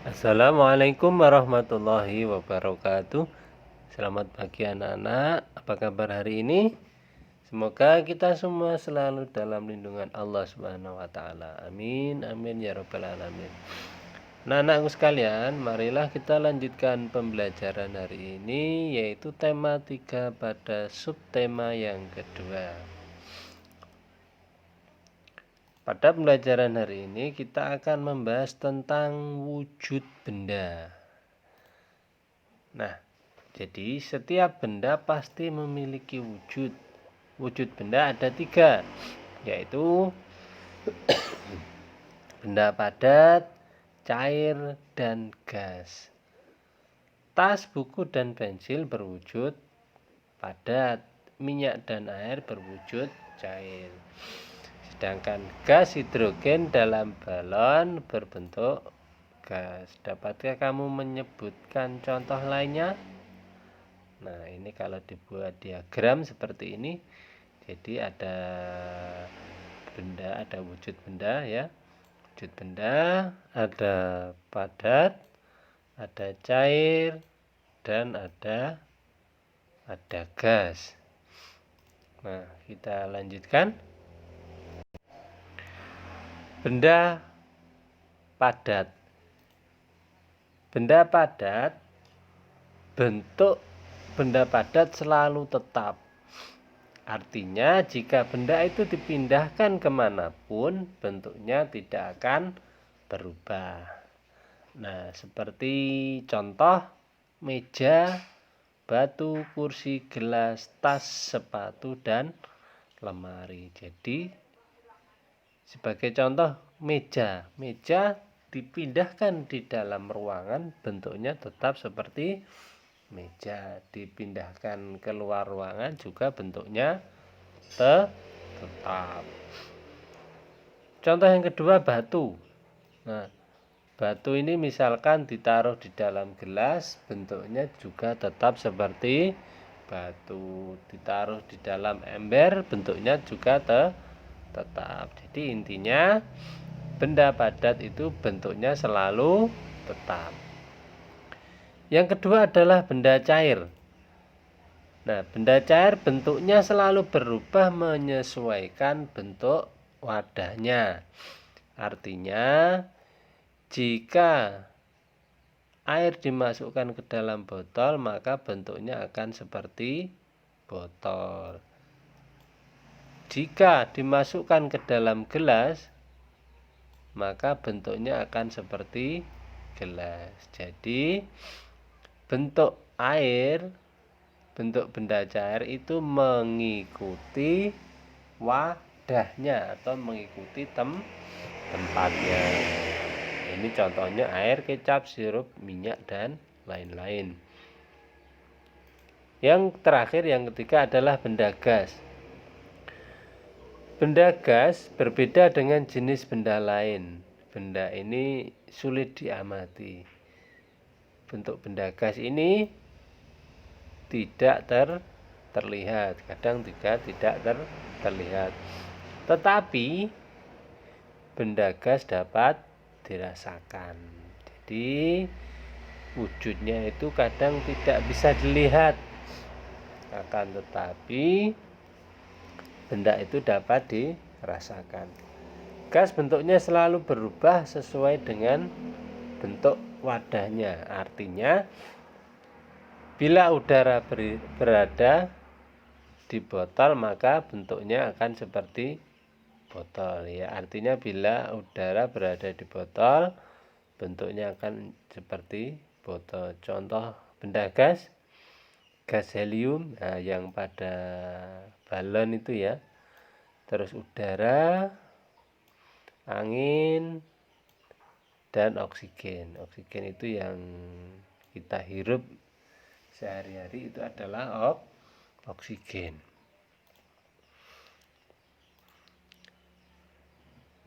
Assalamualaikum warahmatullahi wabarakatuh. Selamat pagi anak-anak. Apa kabar hari ini? Semoga kita semua selalu dalam lindungan Allah Subhanahu wa taala. Amin amin ya rabbal alamin. Nah, anakku sekalian, marilah kita lanjutkan pembelajaran hari ini, yaitu tema 3 pada subtema yang kedua. Pada pembelajaran hari ini kita akan membahas tentang wujud benda. Nah, jadi setiap benda pasti memiliki wujud. Wujud benda ada 3, yaitu benda padat, cair, dan gas. Tas, buku, dan pensil berwujud padat. Minyak dan air berwujud cair. Sedangkan gas hidrogen dalam balon berbentuk gas. Dapatkah kamu menyebutkan contoh lainnya? Nah, ini kalau dibuat diagram seperti ini, jadi ada benda, ada wujud benda ya. Wujud benda ada padat, ada cair, dan ada gas. Nah, kita lanjutkan. Benda padat. Benda padat, bentuk benda padat selalu tetap. Artinya jika benda itu dipindahkan kemanapun, bentuknya tidak akan berubah. Nah, seperti contoh meja, batu, kursi, gelas, tas, sepatu, dan lemari. Jadi sebagai contoh meja dipindahkan di dalam ruangan, bentuknya tetap seperti meja. Dipindahkan keluar ruangan juga bentuknya tetap. Contoh yang kedua, batu. Nah, batu ini misalkan ditaruh di dalam gelas, bentuknya juga tetap seperti batu. Ditaruh di dalam ember, bentuknya juga tetap. Jadi intinya benda padat itu bentuknya selalu tetap. Yang kedua adalah benda cair. Nah, benda cair bentuknya selalu berubah menyesuaikan bentuk wadahnya. Artinya, jika air dimasukkan ke dalam botol, maka bentuknya akan seperti botol. Jika dimasukkan ke dalam gelas, maka bentuknya akan seperti gelas. Jadi, bentuk air, bentuk benda cair itu mengikuti wadahnya atau mengikuti tempatnya. Ini contohnya air, kecap, sirup, minyak, dan lain-lain. Yang terakhir, yang ketiga adalah benda gas. Benda gas berbeda dengan jenis benda lain. Benda ini sulit diamati. Bentuk benda gas ini tidak terlihat, kadang juga tidak terlihat. Tetapi benda gas dapat dirasakan. Jadi wujudnya itu kadang tidak bisa dilihat, akan tetapi benda itu dapat dirasakan. Gas bentuknya selalu berubah sesuai dengan bentuk wadahnya. Artinya bila udara berada di botol, maka bentuknya akan seperti botol ya. Artinya bila udara berada di botol, bentuknya akan seperti botol. Contoh benda gas helium, nah yang pada balon itu ya. Terus udara, angin, dan oksigen. Oksigen itu yang kita hirup sehari-hari, itu adalah oksigen.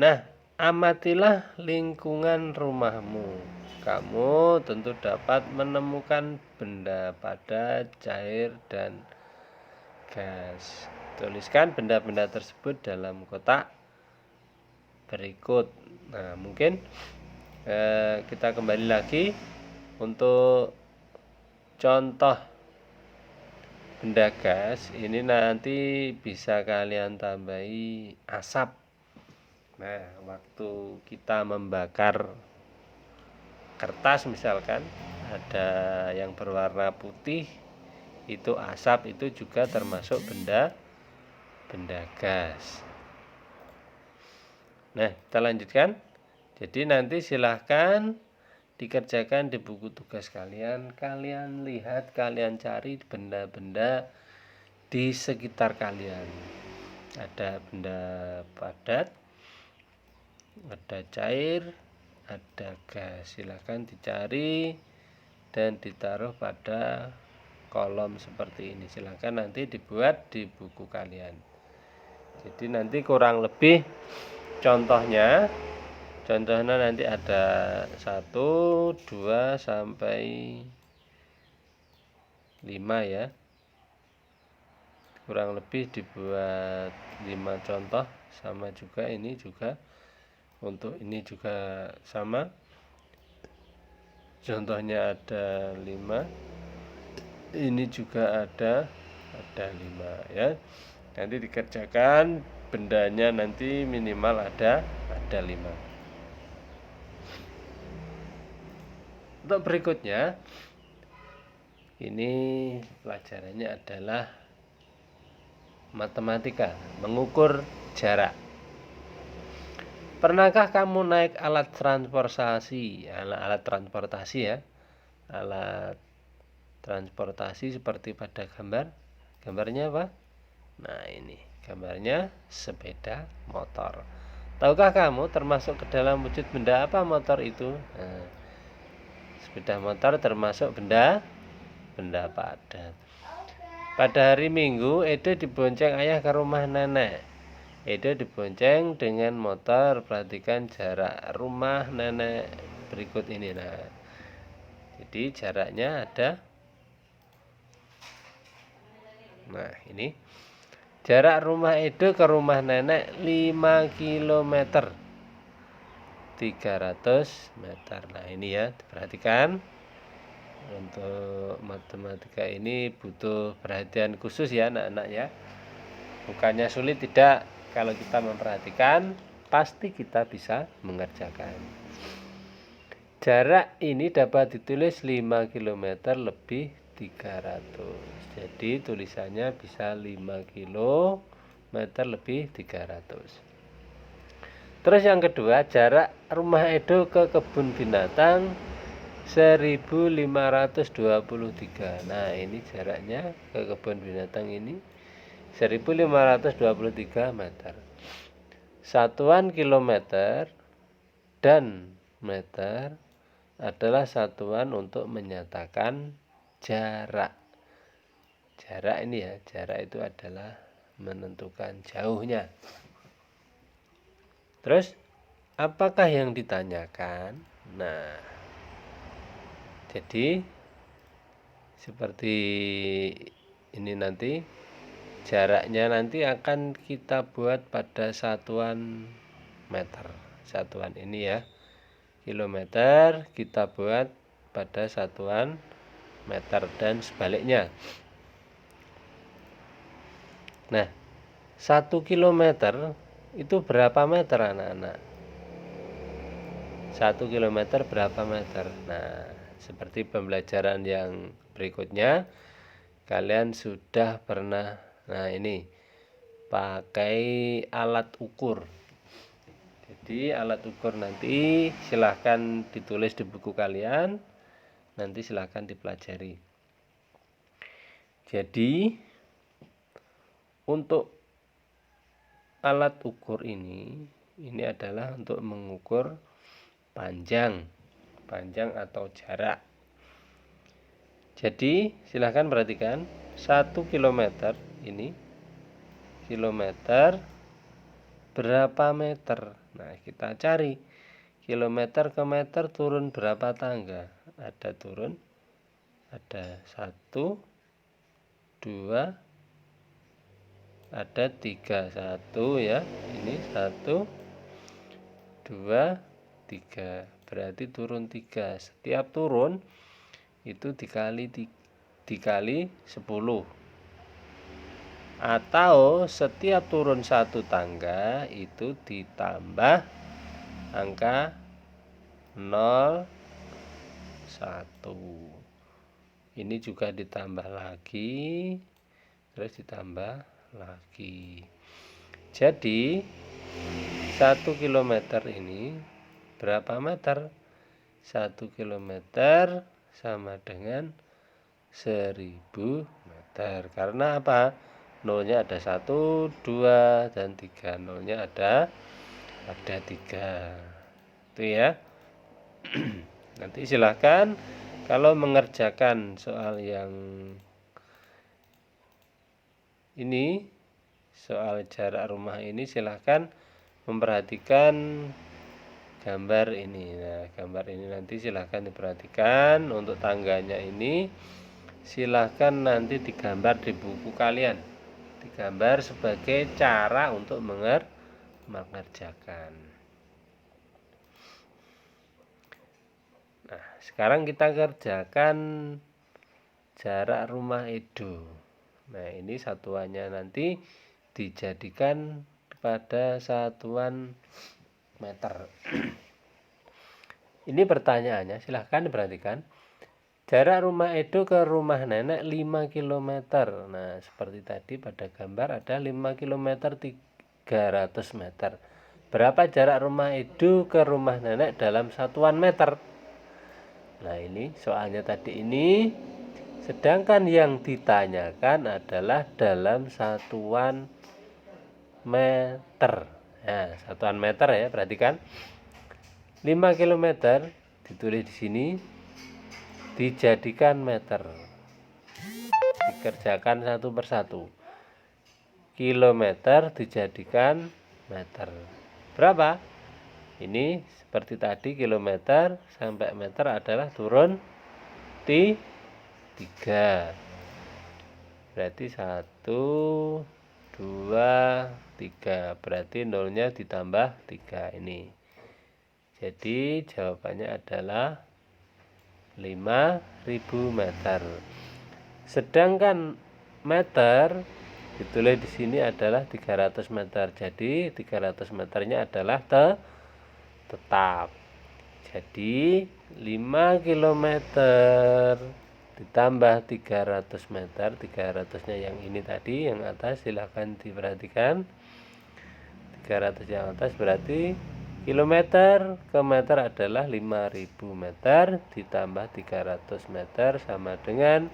Nah, amatilah lingkungan rumahmu. Kamu tentu dapat menemukan benda padat, cair, dan gas. Tuliskan benda-benda tersebut dalam kotak berikut. Nah, mungkin Kita kembali lagi untuk contoh benda gas. Ini nanti bisa kalian tambahi asap. Nah, waktu kita membakar kertas misalkan ada yang berwarna putih, itu asap, itu juga termasuk benda gas. Nah, kita lanjutkan. Jadi nanti silahkan dikerjakan di buku tugas kalian. Kalian lihat, kalian cari benda-benda di sekitar kalian. Ada benda padat, ada cair, ada gas. Silahkan dicari dan ditaruh pada kolom seperti ini. Silahkan nanti dibuat di buku kalian. Jadi nanti kurang lebih contohnya nanti ada 1, 2 sampai 5 ya. Kurang lebih dibuat 5 contoh. Sama juga ini juga. Untuk ini juga sama. Contohnya ada 5. Ini juga ada 5 ya. Nanti dikerjakan, bendanya nanti minimal ada 5. Untuk berikutnya, ini pelajarannya adalah matematika, mengukur jarak. Pernahkah kamu naik alat transportasi? Alat transportasi ya. Alat transportasi seperti pada gambar. Gambarnya apa? Nah, ini gambarnya sepeda motor. Tahukah kamu termasuk ke dalam wujud benda apa motor itu? Nah, sepeda motor termasuk benda padat. Pada hari Minggu, Edo dibonceng ayah ke rumah nenek. Edo dibonceng dengan motor. Perhatikan jarak rumah nenek berikut ini. Nah, jadi jaraknya ada. Nah, ini jarak rumah Edo ke rumah nenek 5 km, 300 meter. Nah, ini ya, diperhatikan. Untuk matematika ini butuh perhatian khusus ya anak-anak ya. Bukannya sulit, tidak. Kalau kita memperhatikan, pasti kita bisa mengerjakan. Jarak ini dapat ditulis 5 km lebih 300. Jadi tulisannya bisa 5 km lebih 300. Terus yang kedua, jarak rumah Edo ke kebun binatang 1523. Nah, ini jaraknya ke kebun binatang ini 1523 meter. Satuan kilometer dan meter adalah satuan untuk menyatakan jarak. Jarak ini ya, jarak itu adalah menentukan jauhnya. Terus, apakah yang ditanyakan? Nah, jadi seperti ini nanti jaraknya nanti akan kita buat pada satuan meter. Satuan ini ya, kilometer kita buat pada satuan meter dan sebaliknya. Nah, 1 kilometer itu berapa meter anak-anak? 1 kilometer berapa meter? Nah, seperti pembelajaran yang berikutnya, kalian sudah pernah, nah ini, pakai alat ukur. Jadi alat ukur nanti silahkan ditulis di buku kalian, nanti silahkan dipelajari. Jadi untuk alat ukur ini adalah untuk mengukur panjang atau jarak. Jadi silahkan perhatikan 1 km ini, kilometer berapa meter. Nah, kita cari kilometer ke meter turun berapa tangga. Ada turun, ada 1, 2, ada 3. 1 ya, ini 1, 2, 3. berarti turun 3. Setiap turun itu dikali 10. Atau setiap turun 1 tangga itu ditambah angka 0, 1. Ini juga ditambah lagi, terus ditambah lagi. Jadi 1 kilometer ini berapa meter? 1 kilometer sama dengan 1000 meter. Karena apa? Nolnya ada 1, 2, dan 3. Nolnya ada 3. Itu ya. Nanti silahkan kalau mengerjakan soal yang ini, soal jarak rumah ini, silahkan memperhatikan gambar ini. Nah, gambar ini nanti silahkan diperhatikan. Untuk tangganya ini silahkan nanti digambar di buku kalian, digambar sebagai cara untuk mengerjakan. Nah, sekarang kita kerjakan jarak rumah Edo. Nah, ini satuannya nanti dijadikan pada satuan meter. Ini pertanyaannya, silahkan diperhatikan. Jarak rumah Edo ke rumah nenek 5 km. Nah, seperti tadi pada gambar ada 5 km 300 meter. Berapa jarak rumah Edo ke rumah nenek dalam satuan meter? Nah, ini soalnya tadi ini. Sedangkan yang ditanyakan adalah dalam satuan meter. Nah, satuan meter ya, perhatikan. 5 km ditulis di sini, dijadikan meter. Dikerjakan satu persatu. Kilometer dijadikan meter. Berapa? Ini seperti tadi, kilometer sampai meter adalah turun 3. Berarti 1, 2, 3. Berarti nolnya ditambah 3 ini. Jadi jawabannya adalah 5000 meter. Sedangkan meter ditulis di sini adalah 300 meter. Jadi 300 meternya adalah tetap. Jadi 5 km ditambah 300 meter. 300-nya yang ini tadi, yang atas, silahkan diperhatikan. 300 yang atas berarti kilometer ke meter adalah 5000 meter ditambah 300 meter sama dengan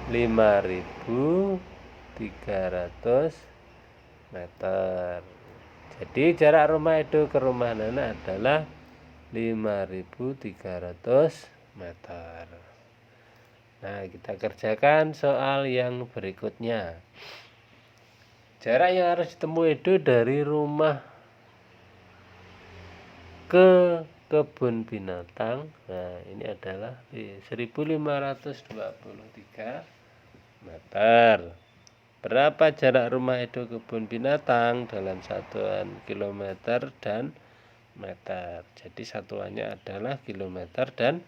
5300 meter. Jadi jarak rumah Edo ke rumah nenek adalah 5300 meter. Nah, kita kerjakan soal yang berikutnya. Jarak yang harus ditemui Edo dari rumah ke kebun binatang. Nah, ini adalah 1523 meter. Berapa jarak rumah Edo ke kebun binatang dalam satuan kilometer dan meter? Jadi satuannya adalah kilometer dan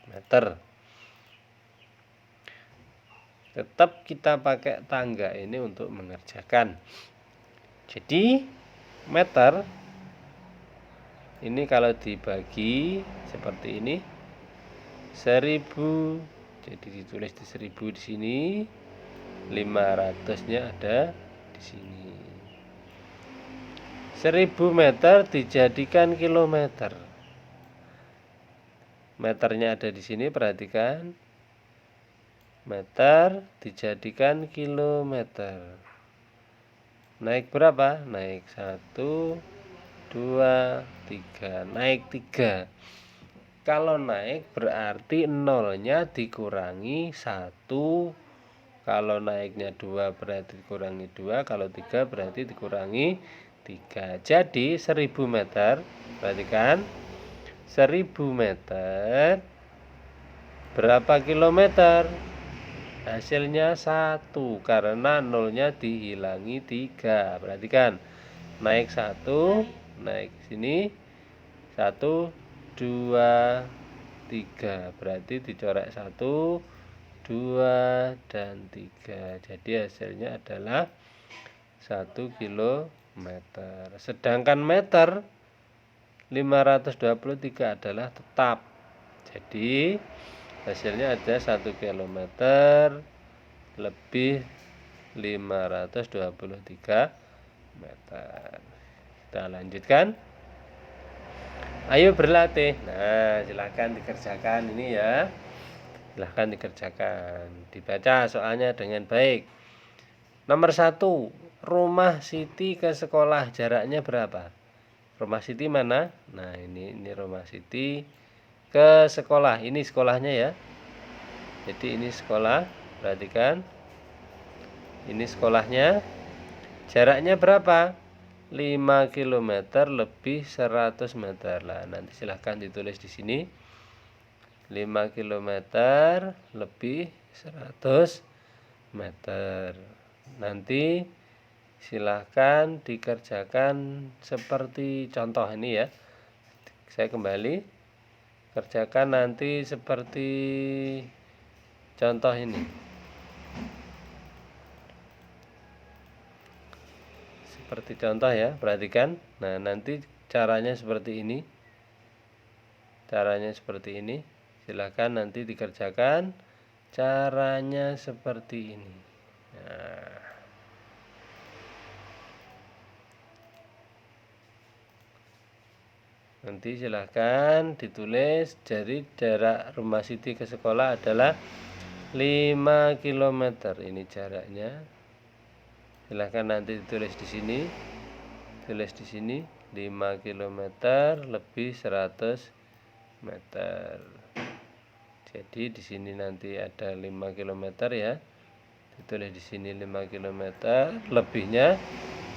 meter. Tetap kita pakai tangga ini untuk mengerjakan. Jadi meter ini kalau dibagi seperti ini 1000, jadi ditulis di 1000 di sini, 500-nya ada di sini. 1000 meter dijadikan kilometer. Meternya ada di sini, perhatikan. Meter dijadikan kilometer. Naik berapa? Naik 1, 2, 3. Naik 3. Kalau naik berarti nolnya dikurangi 1. Kalau naiknya 2 berarti dikurangi 2. Kalau 3 berarti dikurangi 3. Jadi 1000 meter, perhatikan, 1000 meter berapa kilometer? Hasilnya 1 karena nolnya dihilangi 3. Perhatikan, naik 1, naik sini 1, 2, 3. Berarti dicoret 1, 2, dan 3. Jadi hasilnya adalah 1 kilometer. Sedangkan meter 523 adalah tetap. Jadi hasilnya ada 1 kilometer lebih 523 meter. Kita lanjutkan. Ayo berlatih. Nah, silahkan dikerjakan ini ya. Silahkan dikerjakan. Dibaca soalnya dengan baik. Nomor 1, rumah Siti ke sekolah jaraknya berapa? Rumah Siti mana? Nah, ini rumah Siti ke sekolah. Ini sekolahnya ya. Jadi ini sekolah. Perhatikan. Ini sekolahnya. Jaraknya berapa? 5 km lebih 100 meter. Lah, nanti silahkan ditulis di sini. 5 km lebih 100 meter. Nanti silahkan dikerjakan seperti contoh ini ya. Saya kembali. Kerjakan nanti seperti contoh ini. Seperti contoh ya, perhatikan. Nah, nanti caranya seperti ini. Caranya seperti ini. Silahkan nanti dikerjakan. Caranya seperti ini. Nah. Nanti silahkan ditulis. Jadi jarak rumah Siti ke sekolah adalah 5 km. Ini jaraknya. Silahkan nanti ditulis di sini. Tulis di sini 5 km lebih 100 meter. Jadi di sini nanti ada 5 km ya. Ditulis di sini 5 km, lebihnya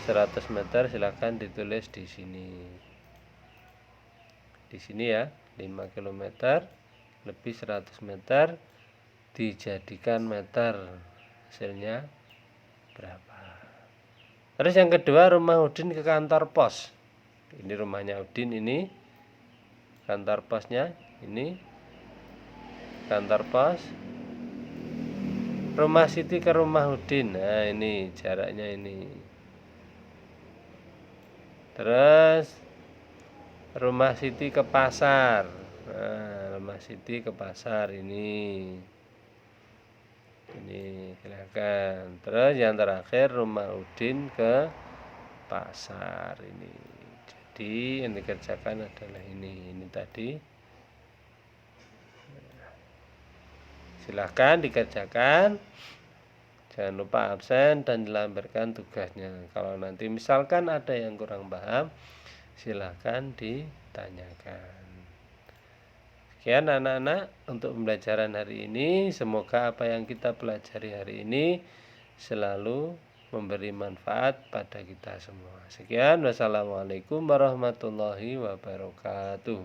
100 meter. Silahkan ditulis di sini. Di sini ya, 5 km lebih 100 meter dijadikan meter. Hasilnya berapa? Terus yang kedua, rumah Udin ke kantor pos. Ini rumahnya Udin, ini kantor posnya, ini kantor pos. Rumah Siti ke rumah Udin. Nah, ini jaraknya ini. Terus rumah Siti ke pasar. Nah, rumah Siti ke pasar ini. Ini silakan. Terus yang terakhir rumah Udin ke pasar ini. Jadi yang dikerjakan adalah ini tadi. Silahkan dikerjakan. Jangan lupa absen dan dilamparkan tugasnya. Kalau nanti misalkan ada yang kurang paham, silahkan ditanyakan. Sekian anak-anak untuk pembelajaran hari ini. Semoga apa yang kita pelajari hari ini selalu memberi manfaat pada kita semua. Sekian, wassalamualaikum warahmatullahi wabarakatuh.